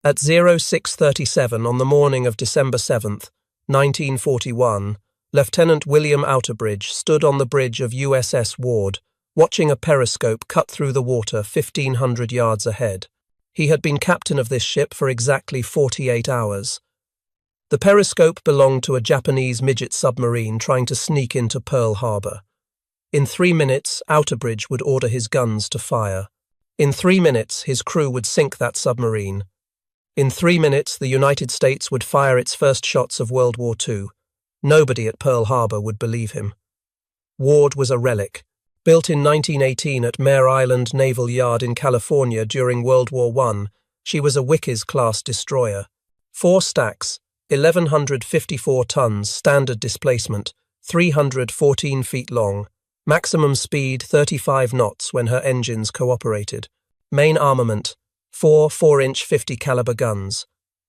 At 06:37 on the morning of December 7th, 1941, Lieutenant William Outerbridge stood on the bridge of USS Ward, watching a periscope cut through the water 1,500 yards ahead. He had been captain of this ship for exactly 48 hours. The periscope belonged to a Japanese midget submarine trying to sneak into Pearl Harbor. In 3 minutes, Outerbridge would order his guns to fire. In 3 minutes, his crew would sink that submarine. In 3 minutes, the United States would fire its first shots of World War II. Nobody at Pearl Harbor would believe him. Ward was a relic. Built in 1918 at Mare Island Naval Yard in California during World War I, she was a Wickes-class destroyer. 4 stacks, 1,154 tons standard displacement, 314 feet long, maximum speed 35 knots when her engines cooperated. Main armament, 4 4-inch 50 caliber guns,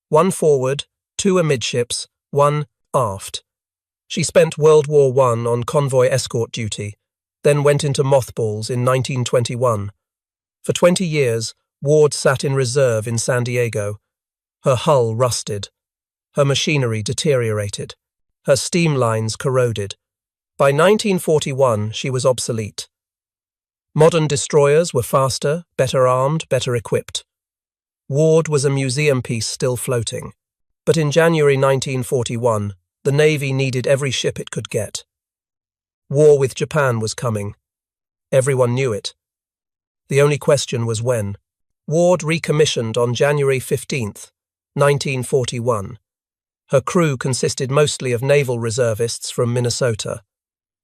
1 forward, 2 amidships, 1 aft. She spent World War I on convoy escort duty, then went into mothballs in 1921. For 20 years, Ward sat in reserve in San Diego. Her hull rusted. Her machinery deteriorated. Her steam lines corroded. By 1941, she was obsolete. Modern destroyers were faster, better armed, better equipped. Ward was a museum piece still floating. But in January 1941, the Navy needed every ship it could get. War with Japan was coming. Everyone knew it. The only question was when. Ward recommissioned on January 15th, 1941. Her crew consisted mostly of naval reservists from Minnesota.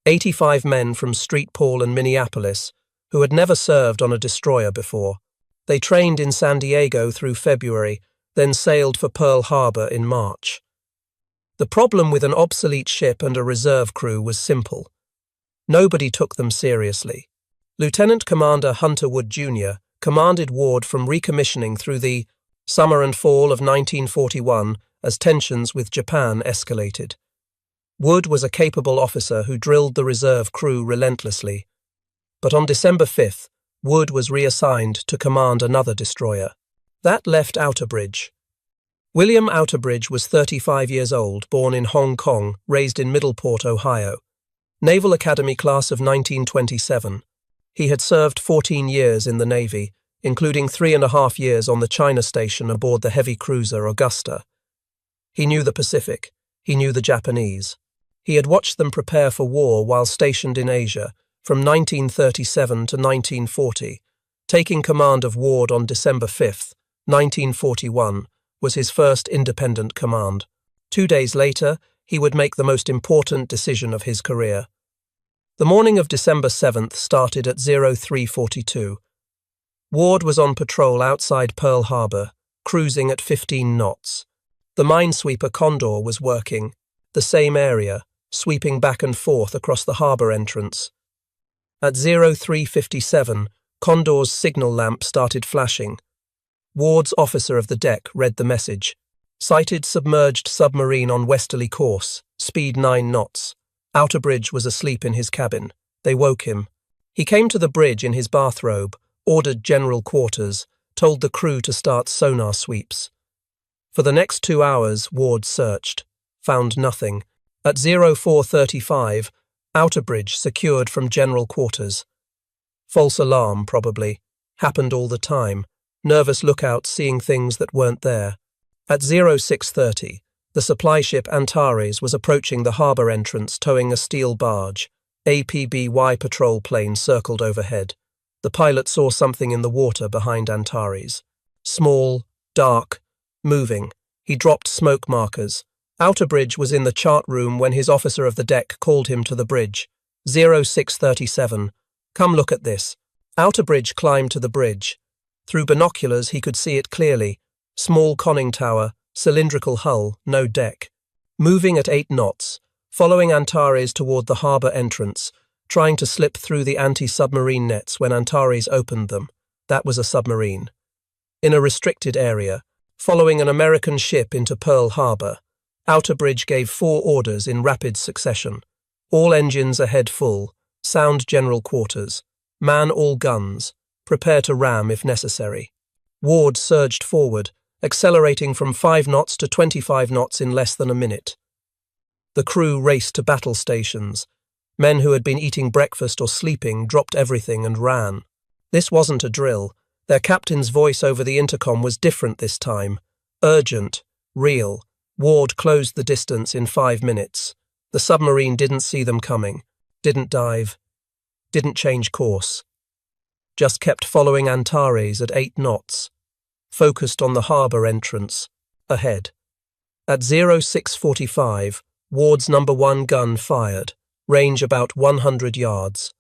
85 men from Street Paul and Minneapolis, who had never served on a destroyer before. They trained in San Diego through February, then sailed for Pearl Harbor in March. The problem with an obsolete ship and a reserve crew was simple. Nobody took them seriously. Lieutenant Commander Hunter Wood Jr. commanded Ward from recommissioning through the summer and fall of 1941 as tensions with Japan escalated. Wood was a capable officer who drilled the reserve crew relentlessly. But on December 5th, Wood was reassigned to command another destroyer. That left Outerbridge. William Outerbridge was 35 years old, born in Hong Kong, raised in Middleport, Ohio. Naval Academy class of 1927. He had served 14 years in the Navy, including 3.5 years on the China station aboard the heavy cruiser Augusta. He knew the Pacific. He knew the Japanese. He had watched them prepare for war while stationed in Asia from 1937 to 1940. Taking command of Ward on December 5th, 1941, was his first independent command. 2 days later, he would make the most important decision of his career. The morning of December 7th started at 03:42. Ward was on patrol outside Pearl Harbor, cruising at 15 knots. The minesweeper Condor was working, the same area, sweeping back and forth across the harbor entrance. At 03:57, Condor's signal lamp started flashing. Ward's officer of the deck read the message. Sighted submerged submarine on westerly course, speed 9 knots. Outerbridge was asleep in his cabin. They woke him. He came to the bridge in his bathrobe, ordered general quarters, told the crew to start sonar sweeps. For the next 2 hours, Ward searched. Found nothing. At 04:35, Outerbridge secured from general quarters. False alarm, probably. Happened all the time. Nervous lookout seeing things that weren't there. At 06:30, the supply ship Antares was approaching the harbour entrance towing a steel barge. APBY patrol plane circled overhead. The pilot saw something in the water behind Antares. Small, dark, moving. He dropped smoke markers. Outerbridge was in the chart room when his officer of the deck called him to the bridge. 06:37. Come look at this. Outerbridge climbed to the bridge. Through binoculars he could see it clearly. Small conning tower, cylindrical hull, no deck. Moving at 8 knots, following Antares toward the harbour entrance, trying to slip through the anti-submarine nets when Antares opened them. That was a submarine. In a restricted area, following an American ship into Pearl Harbor, Outerbridge gave 4 orders in rapid succession. All engines ahead full, sound general quarters, man all guns, prepare to ram if necessary. Ward surged forward, accelerating from 5 knots to 25 knots in less than a minute. The crew raced to battle stations. Men who had been eating breakfast or sleeping dropped everything and ran. This wasn't a drill. Their captain's voice over the intercom was different this time. Urgent, real. Ward closed the distance in 5 minutes. The submarine didn't see them coming, didn't dive, didn't change course. Just kept following Antares at 8 knots, focused on the harbour entrance, ahead. At 06:45, Ward's number 1 gun fired, range about 100 yards.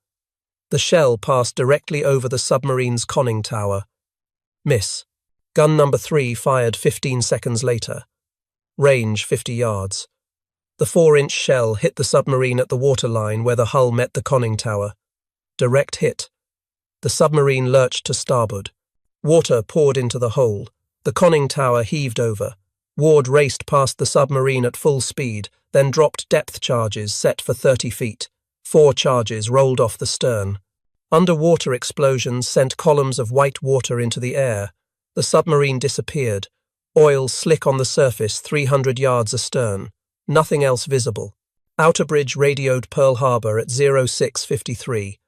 The shell passed directly over the submarine's conning tower. Miss. Gun number 3 fired 15 seconds later. Range 50 yards. The 4-inch shell hit the submarine at the waterline where the hull met the conning tower. Direct hit. The submarine lurched to starboard. Water poured into the hole. The conning tower heaved over. Ward raced past the submarine at full speed, then dropped depth charges set for 30 feet. 4 charges rolled off the stern. Underwater explosions sent columns of white water into the air. The submarine disappeared. Oil slick on the surface 300 yards astern. Nothing else visible. Outerbridge radioed Pearl Harbor at 06:53.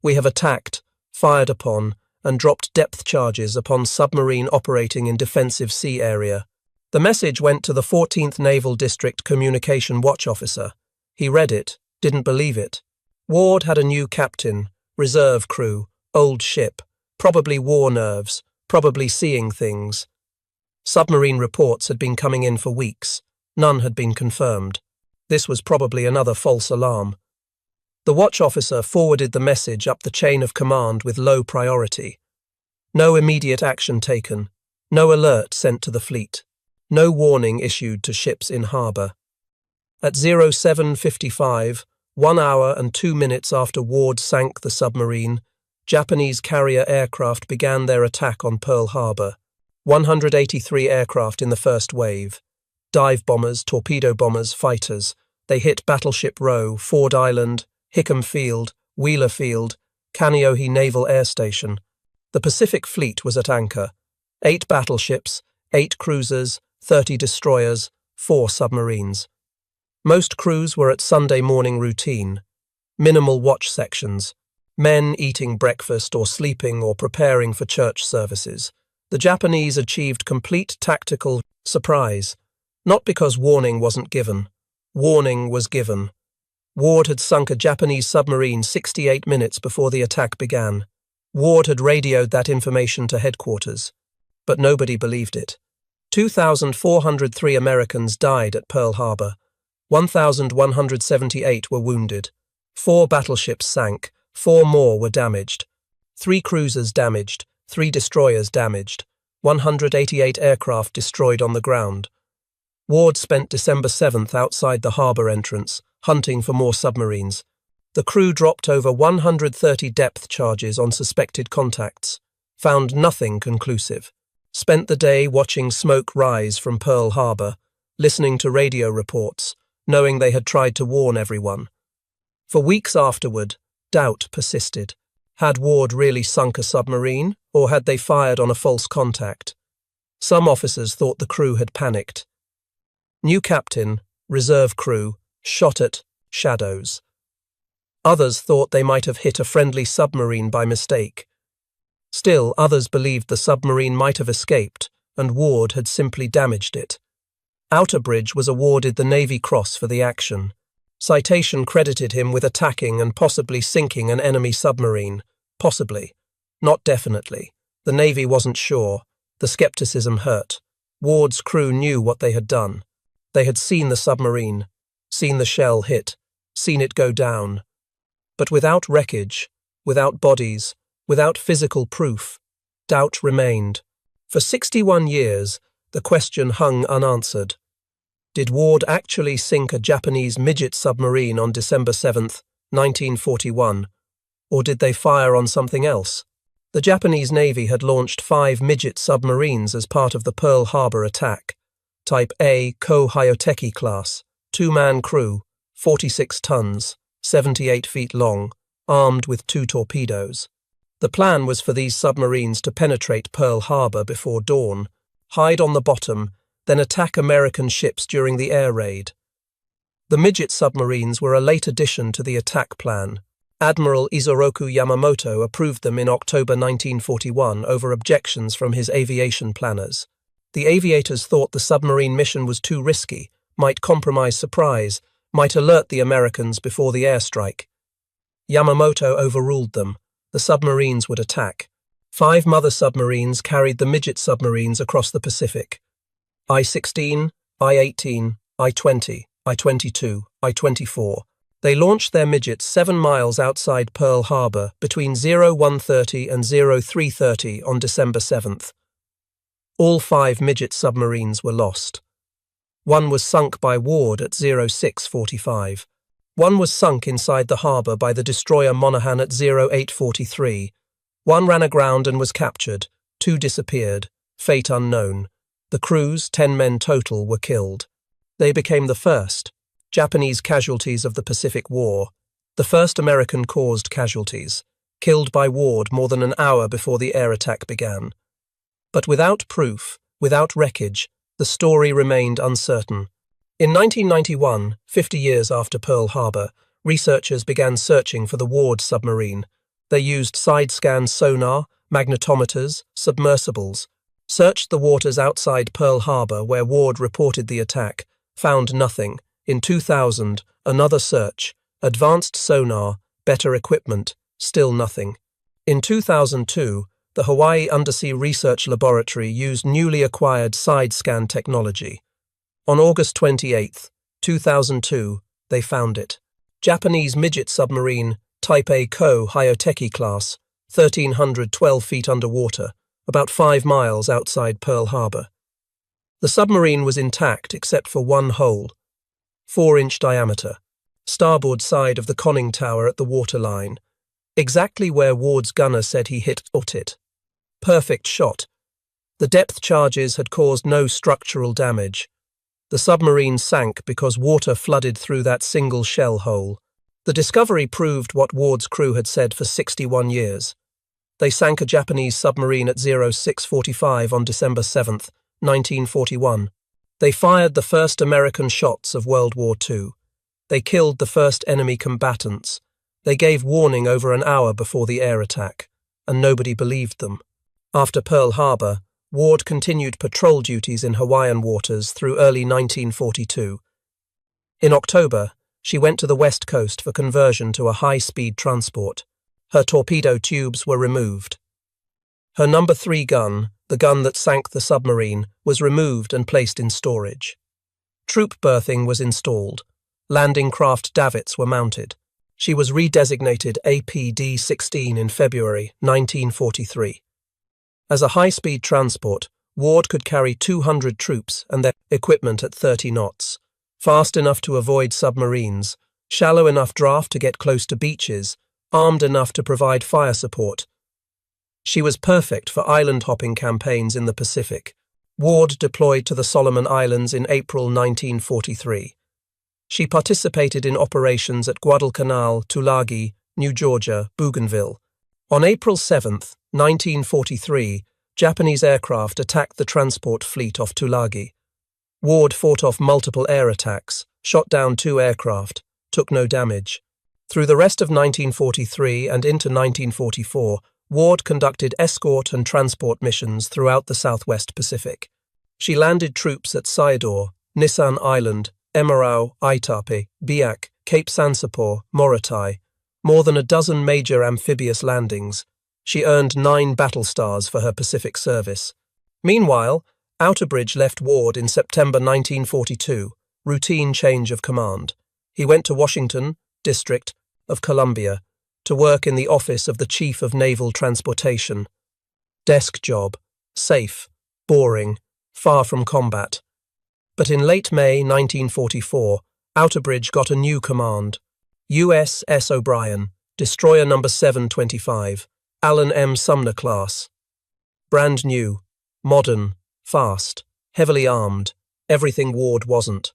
We have attacked, fired upon, and dropped depth charges upon submarine operating in defensive sea area. The message went to the 14th Naval District Communication Watch Officer. He read it, didn't believe it. Ward had a new captain, reserve crew, old ship, probably war nerves, probably seeing things. Submarine reports had been coming in for weeks. None had been confirmed. This was probably another false alarm. The watch officer forwarded the message up the chain of command with low priority. No immediate action taken. No alert sent to the fleet. No warning issued to ships in harbour. At 07:55, 1 hour and 2 minutes after Ward sank the submarine, Japanese carrier aircraft began their attack on Pearl Harbor. 183 aircraft in the first wave. Dive bombers, torpedo bombers, fighters. They hit Battleship Row, Ford Island, Hickam Field, Wheeler Field, Kaneohe Naval Air Station. The Pacific Fleet was at anchor. 8 battleships, 8 cruisers, 30 destroyers, 4 submarines. Most crews were at Sunday morning routine. Minimal watch sections. Men eating breakfast or sleeping or preparing for church services. The Japanese achieved complete tactical surprise. Not because warning wasn't given. Warning was given. Ward had sunk a Japanese submarine 68 minutes before the attack began. Ward had radioed that information to headquarters. But nobody believed it. 2,403 Americans died at Pearl Harbor. 1,178 were wounded. 4 battleships sank. 4 more were damaged. 3 cruisers damaged. 3 destroyers damaged. 188 aircraft destroyed on the ground. Ward spent December 7th outside the harbour entrance, hunting for more submarines. The crew dropped over 130 depth charges on suspected contacts, found nothing conclusive. Spent the day watching smoke rise from Pearl Harbor, listening to radio reports, knowing they had tried to warn everyone. For weeks afterward, doubt persisted. Had Ward really sunk a submarine, or had they fired on a false contact? Some officers thought the crew had panicked. New captain, reserve crew, shot at shadows. Others thought they might have hit a friendly submarine by mistake. Still, others believed the submarine might have escaped, and Ward had simply damaged it. Outerbridge was awarded the Navy Cross for the action. Citation credited him with attacking and possibly sinking an enemy submarine. Possibly. Not definitely. The Navy wasn't sure. The skepticism hurt. Ward's crew knew what they had done. They had seen the submarine, seen the shell hit, seen it go down. But without wreckage, without bodies, without physical proof, doubt remained. For 61 years, the question hung unanswered. Did Ward actually sink a Japanese midget submarine on December 7th, 1941, or did they fire on something else? The Japanese Navy had launched 5 midget submarines as part of the Pearl Harbor attack. Type A Ko-Hyoteki class, 2-man crew, 46 tons, 78 feet long, armed with 2 torpedoes. The plan was for these submarines to penetrate Pearl Harbor before dawn, hide on the bottom, then attack American ships during the air raid. The midget submarines were a late addition to the attack plan. Admiral Isoroku Yamamoto approved them in October 1941 over objections from his aviation planners. The aviators thought the submarine mission was too risky, might compromise surprise, might alert the Americans before the airstrike. Yamamoto overruled them. The submarines would attack. 5 mother submarines carried the midget submarines across the Pacific. I-16, I-18, I-20, I-22, I-24. They launched their midgets 7 miles outside Pearl Harbor between 01:30 and 03:30 on December 7th. All 5 midget submarines were lost. One was sunk by Ward at 06:45. One was sunk inside the harbor by the destroyer Monaghan at 08:43. One ran aground and was captured. 2 disappeared. Fate unknown. The crews, 10 men total, were killed. They became the first Japanese casualties of the Pacific War, the first American-caused casualties, killed by Ward more than an hour before the air attack began. But without proof, without wreckage, the story remained uncertain. In 1991, 50 years after Pearl Harbor, researchers began searching for the Ward submarine. They used side-scan sonar, magnetometers, submersibles, searched the waters outside Pearl Harbor where Ward reported the attack, found nothing. In 2000, another search, advanced sonar, better equipment, still nothing. In 2002, the Hawaii Undersea Research Laboratory used newly acquired side-scan technology. On August 28, 2002, they found it. Japanese midget submarine, Type A Ko Hyoteki class, 1,312 feet underwater, about 5 miles outside Pearl Harbor. The submarine was intact except for one hole, 4-inch diameter, starboard side of the conning tower at the waterline, exactly where Ward's gunner said he hit it. Perfect shot. The depth charges had caused no structural damage. The submarine sank because water flooded through that single shell hole. The discovery proved what Ward's crew had said for 61 years. They sank a Japanese submarine at 06:45 on December 7, 1941. They fired the first American shots of World War II. They killed the first enemy combatants. They gave warning over an hour before the air attack, and nobody believed them. After Pearl Harbor, Ward continued patrol duties in Hawaiian waters through early 1942. In October, she went to the West Coast for conversion to a high-speed transport. Her torpedo tubes were removed. Her No. 3 gun, the gun that sank the submarine, was removed and placed in storage. Troop berthing was installed. Landing craft davits were mounted. She was redesignated APD-16 in February 1943. As a high-speed transport, Ward could carry 200 troops and their equipment at 30 knots, fast enough to avoid submarines, shallow enough draft to get close to beaches, armed enough to provide fire support. She was perfect for island-hopping campaigns in the Pacific. Ward deployed to the Solomon Islands in April 1943. She participated in operations at Guadalcanal, Tulagi, New Georgia, Bougainville. On April 7, 1943, Japanese aircraft attacked the transport fleet off Tulagi. Ward fought off multiple air attacks, shot down 2 aircraft, took no damage. Through the rest of 1943 and into 1944, Ward conducted escort and transport missions throughout the Southwest Pacific. She landed troops at Sidor, Nisan Island, Emerau, Aitape, Biak, Cape Sansepor, Morotai, more than a dozen major amphibious landings. She earned 9 battle stars for her Pacific service. Meanwhile, Outerbridge left Ward in September 1942, routine change of command. He went to Washington, District of Columbia, to work in the office of the Chief of Naval Transportation. Desk job, safe, boring, far from combat. But in late May 1944, Outerbridge got a new command. USS O'Brien, Destroyer No. 725, Alan M. Sumner class. Brand new, modern, fast, heavily armed, everything Ward wasn't.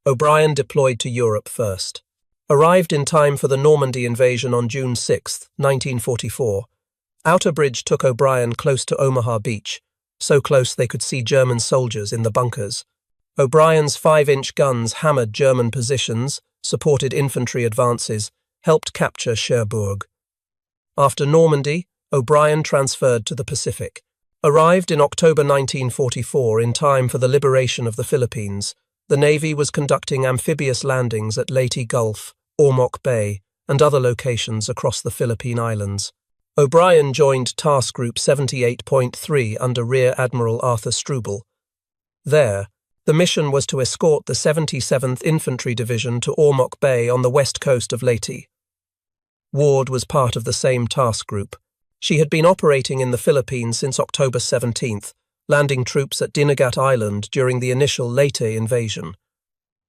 O'Brien deployed to Europe first. Arrived in time for the Normandy invasion on June 6, 1944, Outerbridge took O'Brien close to Omaha Beach, so close they could see German soldiers in the bunkers. O'Brien's 5-inch guns hammered German positions, supported infantry advances, helped capture Cherbourg. After Normandy, O'Brien transferred to the Pacific. Arrived in October 1944 in time for the liberation of the Philippines, the Navy was conducting amphibious landings at Leyte Gulf, Ormoc Bay, and other locations across the Philippine Islands. O'Brien joined Task Group 78.3 under Rear Admiral Arthur Struble. There, the mission was to escort the 77th Infantry Division to Ormoc Bay on the west coast of Leyte. Ward was part of the same task group. She had been operating in the Philippines since October 17th, landing troops at Dinagat Island during the initial Leyte invasion.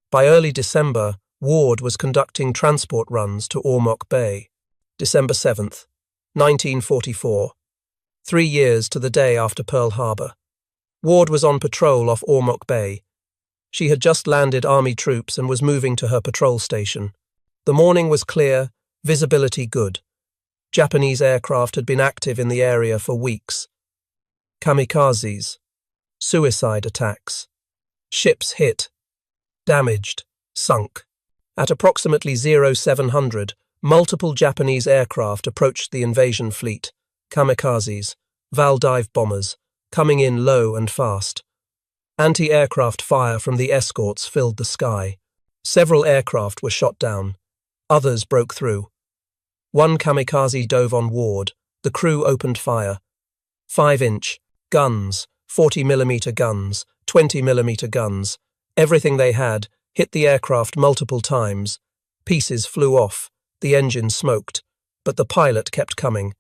By early December, Ward was conducting transport runs to Ormoc Bay. December 7th, 1944. 3 years to the day after Pearl Harbor. Ward was on patrol off Ormoc Bay. She had just landed Army troops and was moving to her patrol station. The morning was clear, visibility good. Japanese aircraft had been active in the area for weeks. Kamikazes. Suicide attacks. Ships hit. Damaged. Sunk. At approximately 0700, multiple Japanese aircraft approached the invasion fleet. Kamikazes. Val-dive bombers. Coming in low and fast. Anti-aircraft fire from the escorts filled the sky. Several aircraft were shot down. Others broke through. One kamikaze dove on Ward. The crew opened fire. 5-inch guns, 40mm guns, 20mm guns. Everything they had hit the aircraft multiple times. Pieces flew off. The engine smoked. But the pilot kept coming.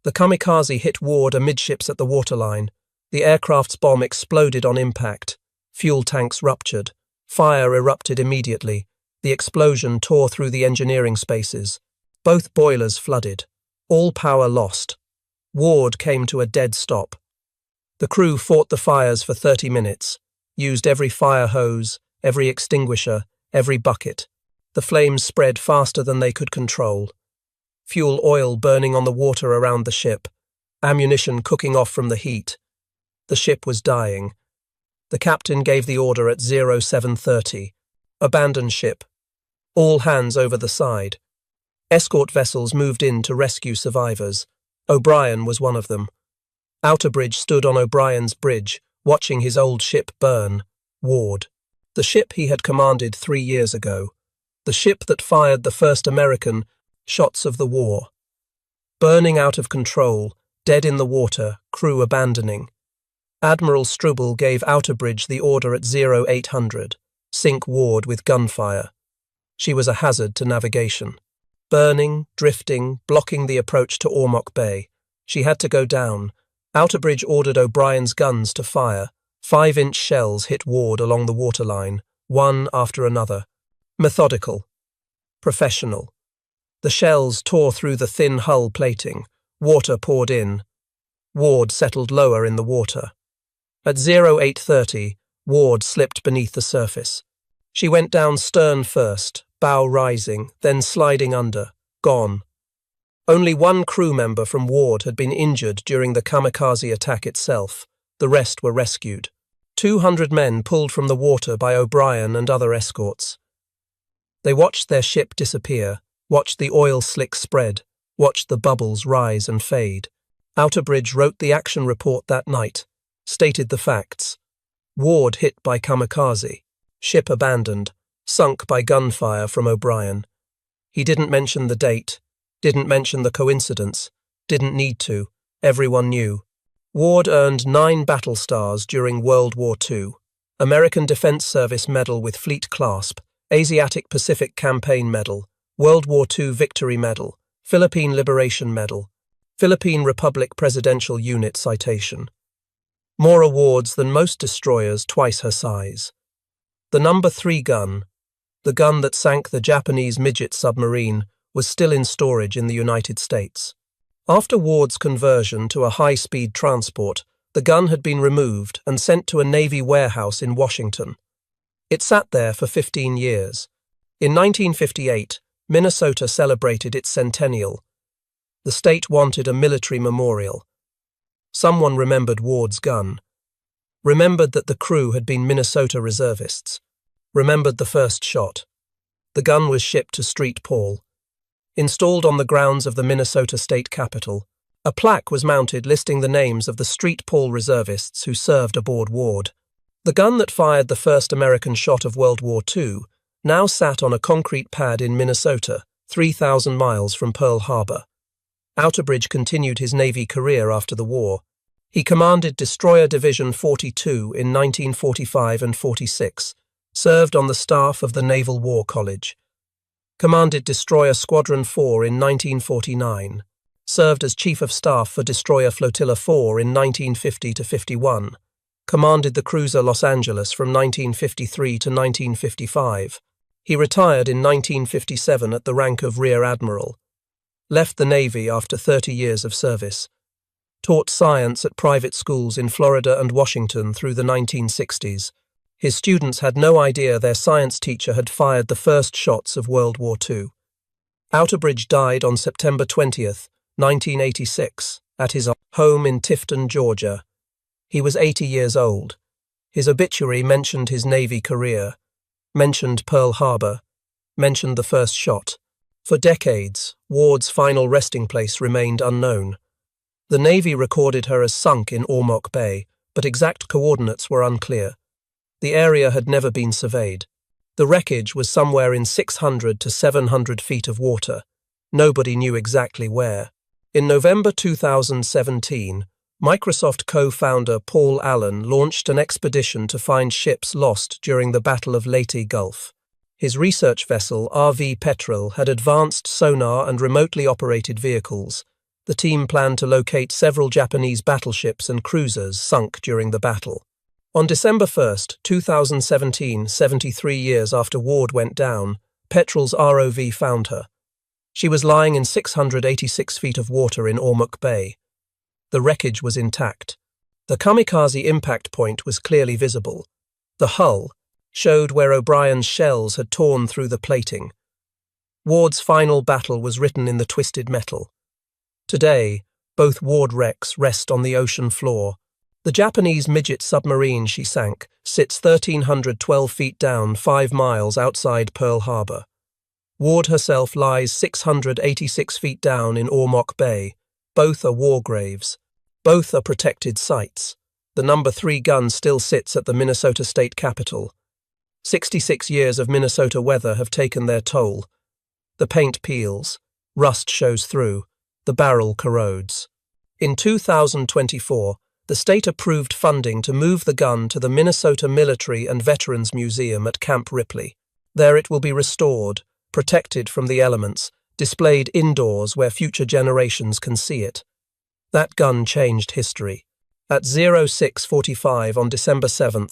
The kamikaze hit Ward amidships at the waterline. The aircraft's bomb exploded on impact. Fuel tanks ruptured. Fire erupted immediately. The explosion tore through the engineering spaces. Both boilers flooded. All power lost. Ward came to a dead stop. The crew fought the fires for 30 minutes, used every fire hose, every extinguisher, every bucket. The flames spread faster than they could control. Fuel oil burning on the water around the ship. Ammunition cooking off from the heat. The ship was dying. The captain gave the order at 0730. Abandon ship. All hands over the side. Escort vessels moved in to rescue survivors. O'Brien was one of them. Outerbridge stood on O'Brien's bridge, watching his old ship burn. Ward. The ship he had commanded 3 years ago. The ship that fired the first American shots of the war. Burning out of control, dead in the water, crew abandoning. Admiral Struble gave Outerbridge the order at 0800, sink Ward with gunfire. She was a hazard to navigation. Burning, drifting, blocking the approach to Ormoc Bay. She had to go down. Outerbridge ordered O'Brien's guns to fire. 5-inch shells hit Ward along the waterline, one after another. Methodical. Professional. The shells tore through the thin hull plating. Water poured in. Ward settled lower in the water. At 0830, Ward slipped beneath the surface. She went down stern first, bow rising, then sliding under, gone. Only one crew member from Ward had been injured during the kamikaze attack itself. The rest were rescued. 200 men pulled from the water by O'Brien and other escorts. They watched their ship disappear, watched the oil slick spread, watched the bubbles rise and fade. Outerbridge wrote the action report that night, stated the facts. Ward hit by kamikaze, ship abandoned, sunk by gunfire from O'Brien. He didn't mention the date, didn't mention the coincidence, didn't need to, everyone knew. Ward earned 9 battle stars during World War II, American Defense Service Medal with Fleet Clasp, Asiatic Pacific Campaign Medal, World War II Victory Medal, Philippine Liberation Medal, Philippine Republic Presidential Unit Citation. More awards than most destroyers twice her size. The No. 3 gun, the gun that sank the Japanese midget submarine, was still in storage in the United States. After Ward's conversion to a high-speed transport, the gun had been removed and sent to a Navy warehouse in Washington. It sat there for 15 years. In 1958, Minnesota celebrated its centennial. The state wanted a military memorial. Someone remembered Ward's gun. Remembered that the crew had been Minnesota reservists. Remembered the first shot. The gun was shipped to St. Paul. Installed on the grounds of the Minnesota State Capitol, a plaque was mounted listing the names of the St. Paul reservists who served aboard Ward. The gun that fired the first American shot of World War II now sat on a concrete pad in Minnesota, 3,000 miles from Pearl Harbor. Outerbridge continued his Navy career after the war. He commanded Destroyer Division 42 in 1945 and 46, served on the staff of the Naval War College. Commanded Destroyer Squadron 4 in 1949, served as Chief of Staff for Destroyer Flotilla 4 in 1950–51, commanded the cruiser Los Angeles from 1953 to 1955. He retired in 1957 at the rank of Rear Admiral. Left the Navy after 30 years of service. Taught science at private schools in Florida and Washington through the 1960s. His students had no idea their science teacher had fired the first shots of World War II. Outerbridge died on September 20th, 1986, at his home in Tifton, Georgia. He was 80 years old. His obituary mentioned his Navy career, mentioned Pearl Harbor, mentioned the first shot. For decades, Ward's final resting place remained unknown. The Navy recorded her as sunk in Ormoc Bay, but exact coordinates were unclear. The area had never been surveyed. The wreckage was somewhere in 600 to 700 feet of water. Nobody knew exactly where. In November 2017, Microsoft co-founder Paul Allen launched an expedition to find ships lost during the Battle of Leyte Gulf. His research vessel, RV Petrel, had advanced sonar and remotely operated vehicles. The team planned to locate several Japanese battleships and cruisers sunk during the battle. On December 1, 2017, 73 years after Ward went down, Petrel's ROV found her. She was lying in 686 feet of water in Ormoc Bay. The wreckage was intact. The kamikaze impact point was clearly visible. The hull showed where O'Brien's shells had torn through the plating. Ward's final battle was written in the twisted metal. Today, both Ward wrecks rest on the ocean floor. The Japanese midget submarine she sank sits 1,312 feet down 5 miles outside Pearl Harbor. Ward herself lies 686 feet down in Ormoc Bay. Both are war graves. Both are protected sites. The No. 3 gun still sits at the Minnesota State Capitol. 66 years of Minnesota weather have taken their toll. The paint peels. Rust shows through. The barrel corrodes. In 2024, the state approved funding to move the gun to the Minnesota Military and Veterans Museum at Camp Ripley. There it will be restored, protected from the elements, displayed indoors where future generations can see it. That gun changed history. At 06:45 on December 7,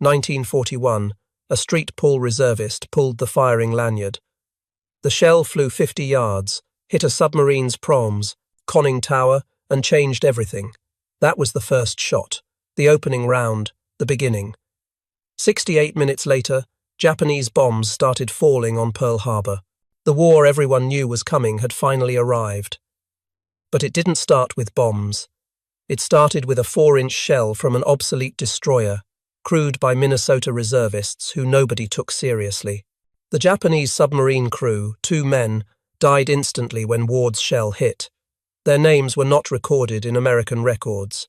1941, a St. Paul reservist pulled the firing lanyard. The shell flew 50 yards, hit a submarine's proms, conning tower, and changed everything. That was the first shot, the opening round, the beginning. 68 minutes later, Japanese bombs started falling on Pearl Harbor. The war everyone knew was coming had finally arrived. But it didn't start with bombs. It started with a 4-inch shell from an obsolete destroyer, crewed by Minnesota reservists who nobody took seriously. The Japanese submarine crew, 2 men, died instantly when Ward's shell hit. Their names were not recorded in American records.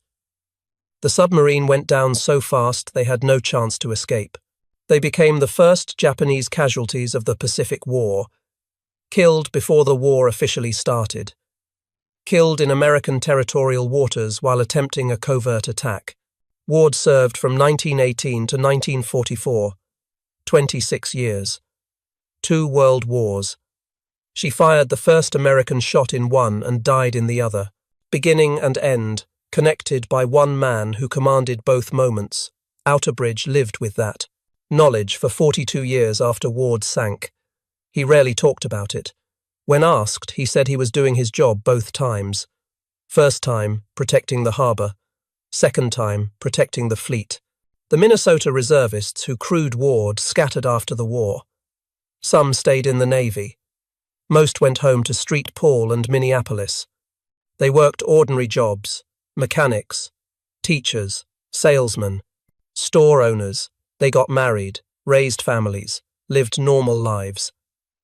The submarine went down so fast they had no chance to escape. They became the first Japanese casualties of the Pacific War, killed before the war officially started. Killed in American territorial waters while attempting a covert attack. Ward served from 1918 to 1944, 26 years. 2 world wars. She fired the first American shot in one and died in the other. Beginning and end, connected by one man who commanded both moments. Outerbridge lived with that knowledge for 42 years after Ward sank. He rarely talked about it. When asked, he said he was doing his job both times. First time, protecting the harbor. Second time, protecting the fleet. The Minnesota reservists who crewed Ward scattered after the war. Some stayed in the Navy. Most went home to St. Paul and Minneapolis. They worked ordinary jobs, mechanics, teachers, salesmen. Store owners. They got married, raised families, lived normal lives.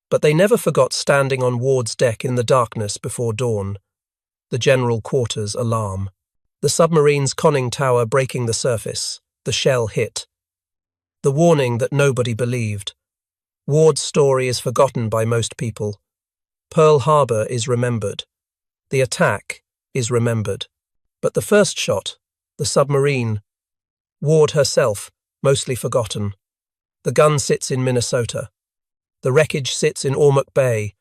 But they never forgot standing on Ward's deck in the darkness before dawn. The general quarters alarm. The submarine's conning tower breaking the surface. The shell hit. The warning that nobody believed. Ward's story is forgotten by most people. Pearl Harbor is remembered. The attack is remembered. But the first shot, the submarine, Ward herself, mostly forgotten. The gun sits in Minnesota. The wreckage sits in Ormuk Bay.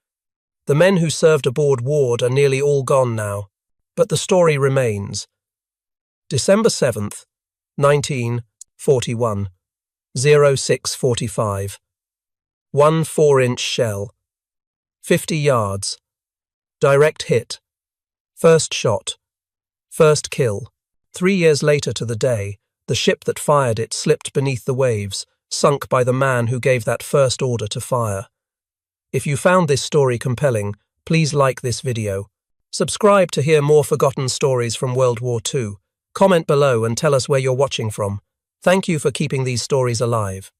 The men who served aboard Ward are nearly all gone now. But the story remains. December 7th, 1941, 06:45. 1 4-inch shell. 50 yards. Direct hit. First shot. First kill. 3 years later to the day, the ship that fired it slipped beneath the waves, sunk by the man who gave that first order to fire. If you found this story compelling, please like this video. Subscribe to hear more forgotten stories from World War II. Comment below and tell us where you're watching from. Thank you for keeping these stories alive.